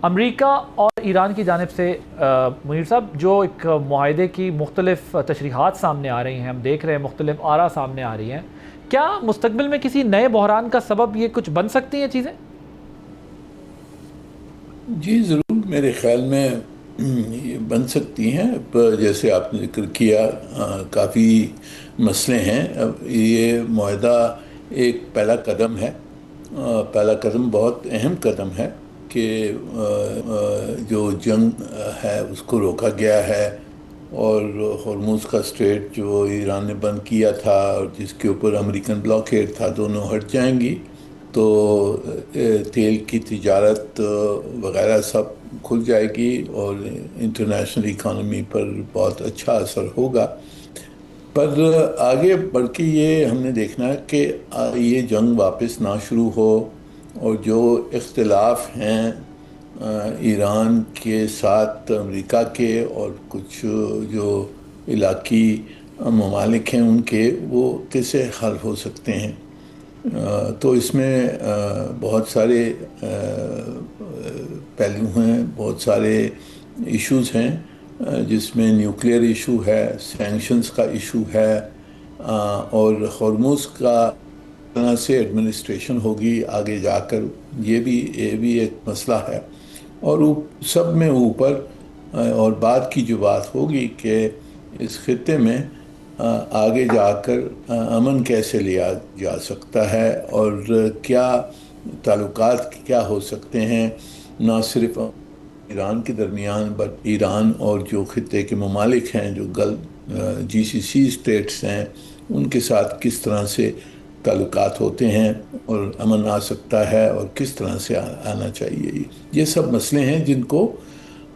امریکہ اور ایران کی جانب سے منیر صاحب جو ایک معاہدے کی مختلف تشریحات سامنے آ رہی ہیں، ہم دیکھ رہے ہیں مختلف آرا سامنے آ رہی ہیں، کیا مستقبل میں کسی نئے بحران کا سبب یہ کچھ بن سکتی ہیں چیزیں؟ جی ضرور، میرے خیال میں یہ بن سکتی ہیں۔ جیسے آپ نے ذکر کیا، کافی مسئلے ہیں۔ اب یہ معاہدہ ایک پہلا قدم ہے، پہلا قدم بہت اہم قدم ہے کہ جو جنگ ہے اس کو روکا گیا ہے، اور ہرمز کا اسٹریٹ جو ایران نے بند کیا تھا اور جس کے اوپر امریکن بلاکیڈ تھا، دونوں ہٹ جائیں گی تو تیل کی تجارت وغیرہ سب کھل جائے گی، اور انٹرنیشنل اکانومی پر بہت اچھا اثر ہوگا۔ پر آگے بڑھ کے یہ ہم نے دیکھنا ہے کہ یہ جنگ واپس نہ شروع ہو، اور جو اختلاف ہیں ایران کے ساتھ امریکہ کے اور کچھ جو علاقی ممالک ہیں ان کے، وہ کیسے حل ہو سکتے ہیں۔ تو اس میں بہت سارے پہلو ہیں، بہت سارے ایشوز ہیں، جس میں نیوکلیئر ایشو ہے، سینکشنز کا ایشو ہے، اور ہرمز کا طرح سے ایڈمنسٹریشن ہوگی آگے جا کر، یہ بھی ایک مسئلہ ہے۔ اور سب میں اوپر اور بعد کی جو بات ہوگی کہ اس خطے میں آگے جا کر امن کیسے لیا جا سکتا ہے، اور کیا تعلقات کیا ہو سکتے ہیں، نہ صرف ایران کے درمیان بٹ ایران اور جو خطے کے ممالک ہیں، جو جی سی سی اسٹیٹس ہیں، ان کے ساتھ کس طرح سے تعلقات ہوتے ہیں اور امن آ سکتا ہے، اور کس طرح سے آنا چاہیے۔ یہ سب مسئلے ہیں جن کو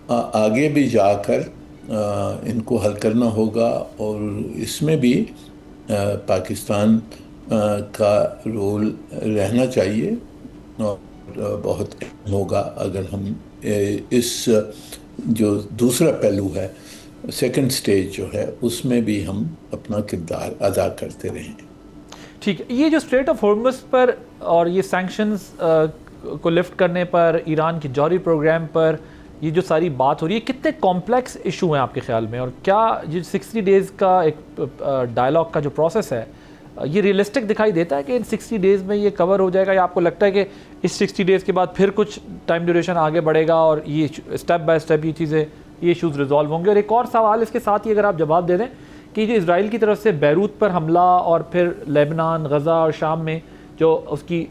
آگے بھی جا کر ان کو حل کرنا ہوگا، اور اس میں بھی پاکستان کا رول رہنا چاہیے، اور بہت اہم ہوگا اگر ہم اس جو دوسرا پہلو ہے، سیکنڈ سٹیج جو ہے، اس میں بھی ہم اپنا کردار ادا کرتے رہیں۔ ٹھیک ہے، یہ جو اسٹریٹ آف ہرمز پر اور یہ سینکشنز کو لفٹ کرنے پر، ایران کی جوہری پروگرام پر یہ جو ساری بات ہو رہی ہے، کتنے کمپلیکس ایشو ہیں آپ کے خیال میں؟ اور کیا یہ 60 ڈیز کا ایک ڈائلاگ کا جو پروسیس ہے، یہ ریئلسٹک دکھائی دیتا ہے کہ ان 60 ڈیز میں یہ کور ہو جائے گا، یا آپ کو لگتا ہے کہ اس 60 ڈیز کے بعد پھر کچھ ٹائم ڈیوریشن آگے بڑھے گا اور یہ اسٹیپ بائی اسٹیپ یہ چیزیں، یہ ایشوز ریزالو ہوں گے؟ اور ایک اور سوال اس کے ساتھ ہی اگر آپ جواب دے دیں کہ جو اسرائیل کی طرف سے بیروت پر حملہ اور پھر لیبنان، غزہ اور شام میں جو اس کی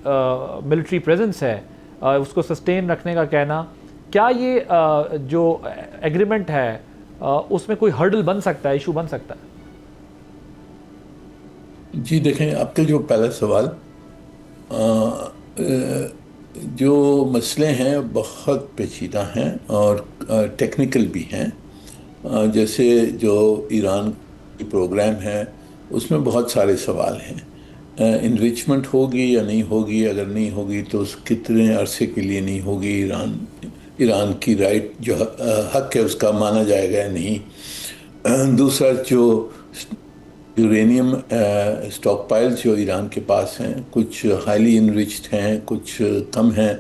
ملٹری پریزنس ہے، اس کو سسٹین رکھنے کا کہنا، کیا یہ جو ایگریمنٹ ہے اس میں کوئی ہرڈل بن سکتا ہے، ایشو بن سکتا ہے؟ جی دیکھیں، آپ کا جو پہلا سوال، جو مسئلے ہیں بہت پیچیدہ ہیں اور ٹیکنیکل بھی ہیں۔ جیسے جو ایران کی پروگرام ہے اس میں بہت سارے سوال ہیں۔ انریچمنٹ ہوگی یا نہیں ہوگی؟ اگر نہیں ہوگی تو اس کتنے عرصے کے لیے نہیں ہوگی؟ ایران کی رائٹ جو حق ہے اس کا مانا جائے گا یا نہیں؟ دوسرا، جو یورینیم اسٹاک پائلز جو ایران کے پاس ہیں، کچھ ہائیلی انریچڈ ہیں، کچھ کم ہیں،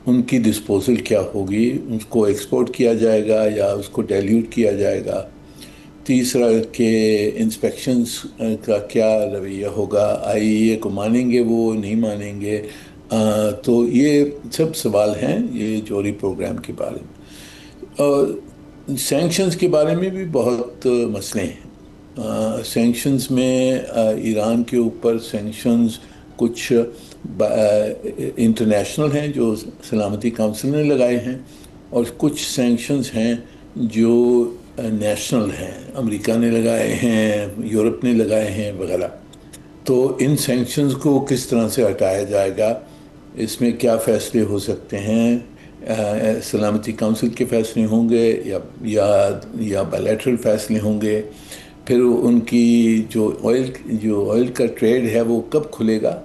ان کی ڈسپوزل کیا ہوگی؟ اس کو ایکسپورٹ کیا جائے گا یا اس کو ڈیلیوٹ کیا جائے گا؟ تیسرا کہ انسپیکشنز کا کیا رویہ ہوگا؟ آئی اے کو مانیں گے وہ، نہیں مانیں گے؟ تو یہ سب سوال ہیں یہ جوہری پروگرام کے بارے میں۔ اور سینکشنز کے بارے میں بھی بہت مسئلے ہیں۔ سینکشنز میں ایران کے اوپر سینکشنز کچھ انٹرنیشنل ہیں جو سلامتی کونسل نے لگائے ہیں، اور کچھ سینکشنز ہیں جو نیشنل ہیں، امریکہ نے لگائے ہیں، یورپ نے لگائے ہیں وغیرہ۔ تو ان سینکشنز کو کس طرح سے ہٹایا جائے گا، اس میں کیا فیصلے ہو سکتے ہیں؟ سلامتی کونسل کے فیصلے ہوں گے یا بائلیٹرل فیصلے ہوں گے؟ پھر ان کی جو آئل کا ٹریڈ ہے وہ کب کھلے گا؟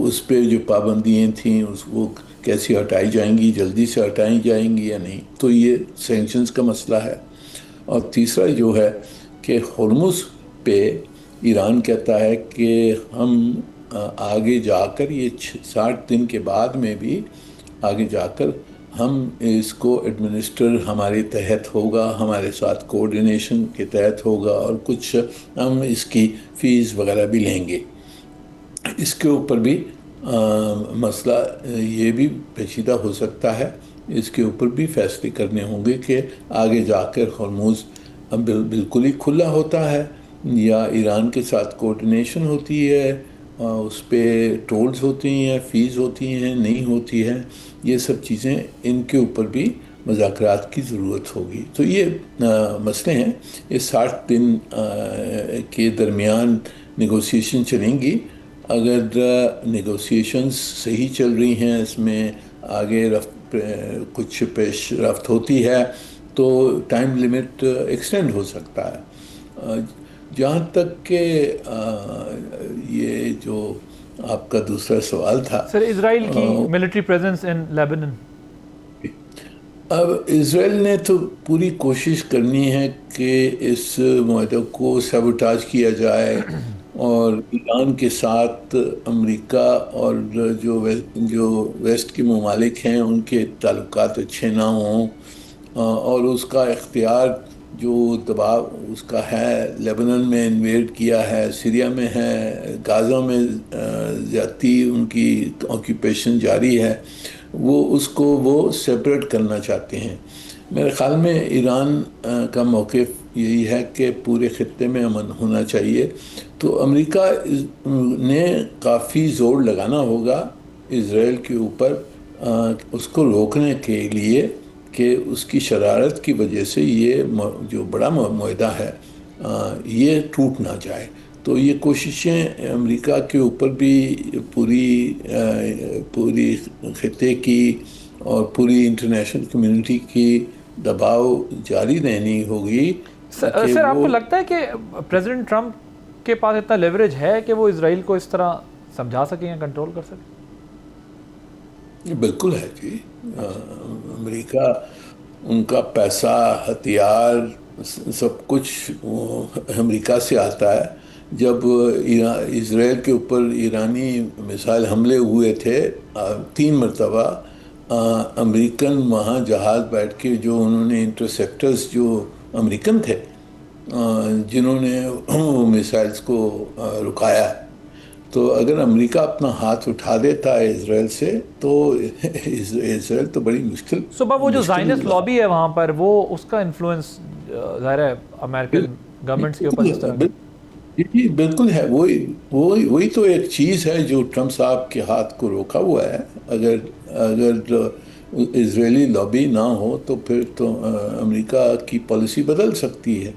اس پہ جو پابندیاں تھیں وہ کیسی ہٹائی جائیں گی؟ جلدی سے ہٹائی جائیں گی یا نہیں؟ تو یہ سینکشنز کا مسئلہ ہے۔ اور تیسرا جو ہے کہ ہرمز پہ ایران کہتا ہے کہ ہم آگے جا کر یہ 60 دن کے بعد میں بھی آگے جا کر ہم اس کو ایڈمنسٹر ہمارے تحت ہوگا، ہمارے ساتھ کوآرڈینیشن کے تحت ہوگا، اور کچھ ہم اس کی فیس وغیرہ بھی لیں گے۔ اس کے اوپر بھی مسئلہ یہ بھی پیچیدہ ہو سکتا ہے، اس کے اوپر بھی فیصلے کرنے ہوں گے کہ آگے جا کر ہرموز بالکل ہی کھلا ہوتا ہے یا ایران کے ساتھ کوآرڈینیشن ہوتی ہے، اس پہ ٹولز ہوتی ہیں، فیس ہوتی ہیں، نہیں ہوتی ہیں۔ یہ سب چیزیں، ان کے اوپر بھی مذاکرات کی ضرورت ہوگی۔ تو یہ مسئلے ہیں، یہ 60 دن کے درمیان نیگوسیشن چلیں گی۔ اگر نیگوسیشنز صحیح چل رہی ہیں، اس میں آگے کچھ پیش رفت ہوتی ہے، تو ٹائم لیمٹ ایکسٹینڈ ہو سکتا ہے۔ جہاں تک کہ یہ جو آپ کا دوسرا سوال تھا، سر اسرائیل کی ملٹری پریزنس ان لیبنان، اب اسرائیل نے تو پوری کوشش کرنی ہے کہ اس معاہدے کو سیبوٹاج کیا جائے، اور ایران کے ساتھ امریکہ اور جو ویسٹ کے ممالک ہیں ان کے تعلقات اچھے نہ ہوں، اور اس کا اختیار جو دباؤ اس کا ہے، لیبنان میں انویڈ کیا ہے، سیریا میں ہے، غازہ میں زیادتی ان کی آکیوپیشن جاری ہے، اس کو سیپریٹ کرنا چاہتے ہیں۔ میرے خیال میں ایران کا موقف یہی ہے کہ پورے خطے میں امن ہونا چاہیے، تو امریکہ نے کافی زور لگانا ہوگا اسرائیل کے اوپر اس کو روکنے کے لیے کہ اس کی شرارت کی وجہ سے یہ جو بڑا معاہدہ ہے یہ ٹوٹ نہ جائے۔ تو یہ کوششیں امریکہ کے اوپر بھی پوری خطے کی اور پوری انٹرنیشنل کمیونٹی کی دباؤ جاری رہنی ہوگی۔ سر آپ کو لگتا ہے کہ پریزیڈنٹ ٹرمپ کے پاس اتنا لیوریج ہے کہ وہ اسرائیل کو اس طرح سمجھا سکیں یا کنٹرول کر سکیں؟ بالکل ہے جی، امریکہ، ان کا پیسہ، ہتھیار، سب کچھ امریکہ سے آتا ہے۔ جب اسرائیل کے اوپر ایرانی میزائل حملے ہوئے تھے 3 مرتبہ، امریکن وہاں جہاز بیٹھ کے جو انہوں نے انٹرسیپٹرز جو امریکن تھے جنہوں نے وہ میزائلز کو رکایا، تو اگر امریکہ اپنا ہاتھ اٹھا دیتا ہے اسرائیل سے تو اسرائیل تو بڑی مشکل۔ صبح وہ جو زائنسٹ لابی ہے وہاں پر، وہ اس کا انفلوئنس ظاہر ہے امریکن گورنمنٹس کے اوپر اس طرح جی بالکل ہے، وہی تو ایک چیز ہے جو ٹرمپ صاحب کے ہاتھ کو روکا ہوا ہے۔ اگر اسرائیلی لابی نہ ہو تو پھر تو امریکہ کی پالیسی بدل سکتی ہے،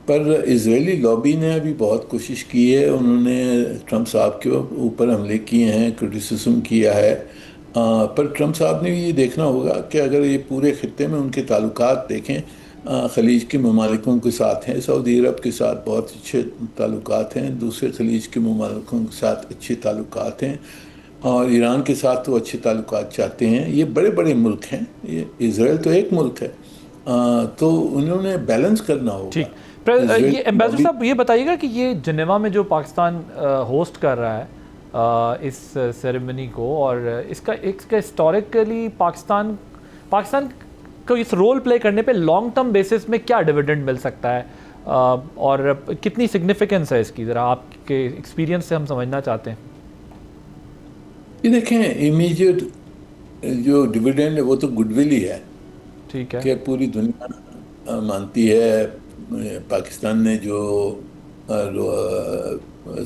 پر اسرائیلی لابی نے ابھی بہت کوشش کی ہے، انہوں نے ٹرمپ صاحب کے اوپر حملے کیے ہیں، کرٹیسزم کیا ہے، پر ٹرمپ صاحب نے بھی یہ دیکھنا ہوگا کہ اگر یہ پورے خطے میں ان کے تعلقات دیکھیں، خلیج کے ممالکوں کے ساتھ ہیں، سعودی عرب کے ساتھ بہت اچھے تعلقات ہیں، دوسرے خلیج کے ممالکوں کے ساتھ اچھے تعلقات ہیں، اور ایران کے ساتھ تو اچھے تعلقات چاہتے ہیں۔ یہ بڑے بڑے ملک ہیں، یہ اسرائیل تو ایک ملک ہے، تو انہوں نے بیلنس کرنا ہوگا۔ یہ ایمبیسڈر صاحب یہ بتائیے گا کہ یہ جنیوا میں جو پاکستان ہوسٹ کر رہا ہے اس سیریمنی کو، اور اس کا ہسٹوریکلی پاکستان کو اس رول پلے کرنے پہ لانگ ٹرم بیسس میں کیا ڈیویڈنڈ مل سکتا ہے، اور کتنی سگنیفیکنس ہے اس کی، ذرا آپ کے ایکسپیرینس سے ہم سمجھنا چاہتے ہیں۔ یہ دیکھیں، امیجیٹ جو ڈیویڈنڈ ہے وہ تو گڈ ول ہی ہے، ٹھیک ہے، کہ پوری دنیا مانتی ہے پاکستان نے جو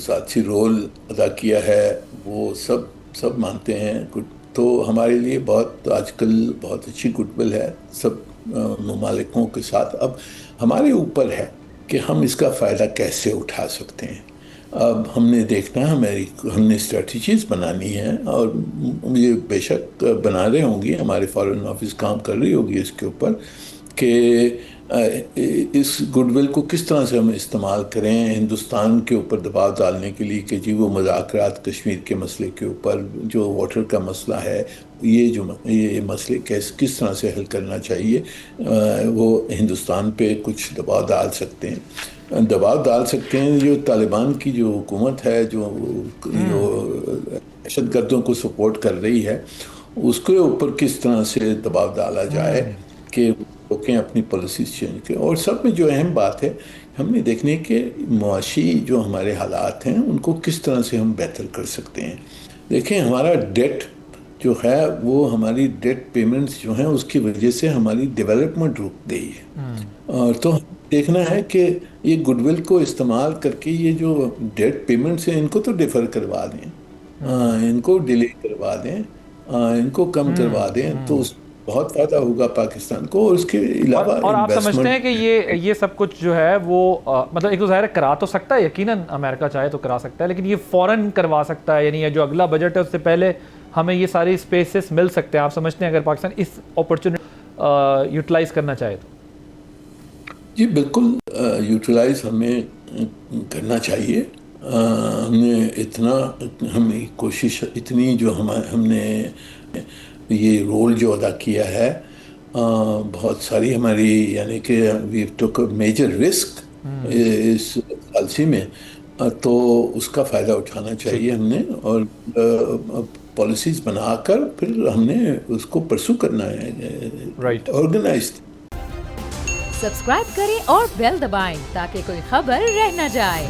ساتھی رول ادا کیا ہے وہ سب مانتے ہیں، تو ہمارے لیے آج کل بہت اچھی گڈ ول ہے سب ممالکوں کے ساتھ۔ اب ہمارے اوپر ہے کہ ہم اس کا فائدہ کیسے اٹھا سکتے ہیں۔ اب ہم نے دیکھنا ہے، ہم نے اسٹریٹجیز بنانی ہے، اور یہ بے شک بنا رہے ہوں گی، ہمارے فارن آفس کام کر رہی ہوگی اس کے اوپر کہ اس گڈ ول کو کس طرح سے ہم استعمال کریں ہندوستان کے اوپر دباؤ ڈالنے کے لیے کہ جی وہ مذاکرات کشمیر کے مسئلے کے اوپر، جو واٹر کا مسئلہ ہے، یہ مسئلے کس طرح سے حل کرنا چاہیے، وہ ہندوستان پہ کچھ دباؤ ڈال سکتے ہیں۔ جو طالبان کی جو حکومت ہے، جو دہشت گردوں کو سپورٹ کر رہی ہے، اس کے اوپر کس طرح سے دباؤ ڈالا جائے کہ روکیں اپنی پالیسیز چینج کریں. اور سب میں جو اہم بات ہے ہم نے دیکھنے کہ معاشی جو ہمارے حالات ہیں ان کو کس طرح سے ہم بہتر کر سکتے ہیں. دیکھیں ہمارا ڈیٹ جو ہے وہ ہماری ڈیٹ پیمنٹس جو ہیں اس کی وجہ سے ہماری ڈیولپمنٹ رک گئی ہے. اور تو دیکھنا ہے کہ یہ گڈ ول کو استعمال کر کے یہ جو ڈیٹ پیمنٹس ہیں ان کو تو ڈیفر کروا دیں, ان کو ڈیلے کروا دیں, ان کو کم کروا دیں, تو اس بہت فائدہ ہوگا پاکستان کو. اور اس کے علاوہ اور آپ سمجھتے ہیں کہ یہ سب کچھ جو ہے وہ مطلب ایک تو ظاہر کرا تو سکتا ہے, یقیناً امریکہ چاہے تو کرا سکتا ہے, لیکن یہ فوراً کروا سکتا ہے, یعنی یہ جو اگلا بجٹ ہے اس سے پہلے ہمیں یہ ساری اسپیسز مل سکتے ہیں. آپ سمجھتے ہیں اگر پاکستان اس اپرچونٹی یوٹیلائز کرنا چاہے تو؟ جی بالکل یوٹیلائز ہمیں کرنا چاہیے. ہم نے اتنا ہمیں کوشش اتنی جو ہم نے یہ رول جو ادا کیا ہے, بہت ساری ہماری یعنی کہ وی ٹوک میجر رسک اس پالیسی میں, تو اس کا فائدہ اٹھانا چاہیے ہم نے, اور پالیسیز بنا کر پھر ہم نے اس کو پرسو کرنا ہے آرگنائزڈ. سبسکرائب کریں اور بیل دبائیں تاکہ کوئی خبر رہ نہ جائے.